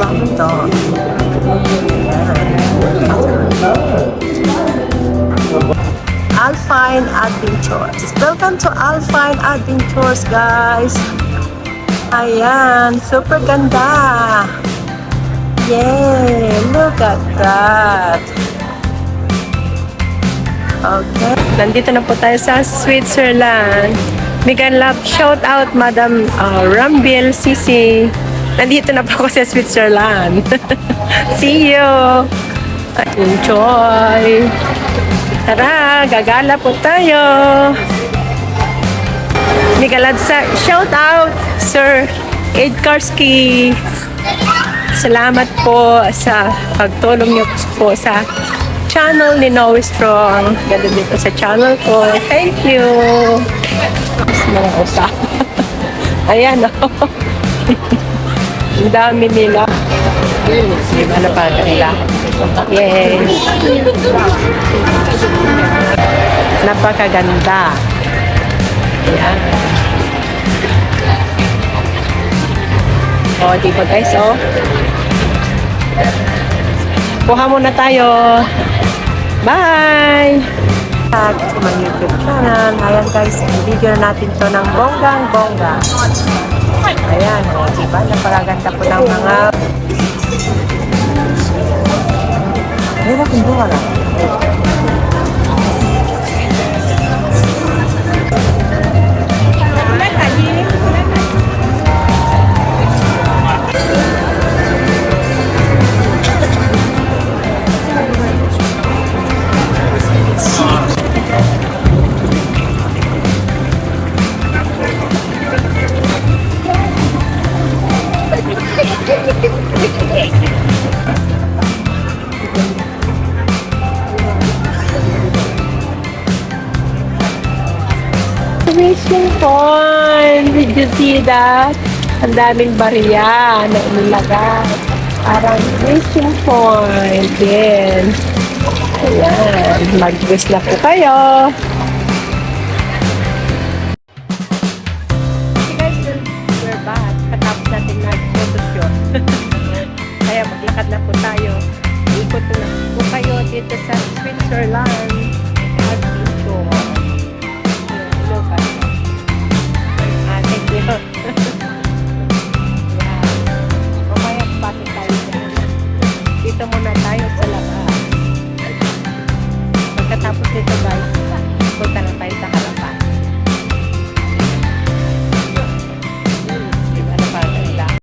Ito. Alpine Adventures. Welcome to Alpine Adventures, guys. Ayan, super ganda. Yay, look at that. Okay. Nandito na po tayo sa Switzerland. Bigyan love shout out Madam Rambil Sisi. Nandito na po ako sa Switzerland. See you. Enjoy. Tara, gagala po tayo. Bigyan love sa shout out Sir Ed Karski. Salamat po sa pagtulong niyo po sa channel ni Noe Strong. Ganda dito sa channel ko. Thank you. Mga usa. Ayan o. Ang dami nila. Diba na pa nila? Yes. Napakaganda. Ayan. O, diba guys o. Kuha muna tayo. Bye! At sa mga YouTube channel. Ayan guys, video natin to ng bonggang-bongga. Ayan, o, diba? Napakaganda po ng mga... Mira kung bunga lang. Fishing pond! Did you see that? Ang daming bariya na inilagay. Parang fishing pond din. Ayan. Mag-wish na po kayo.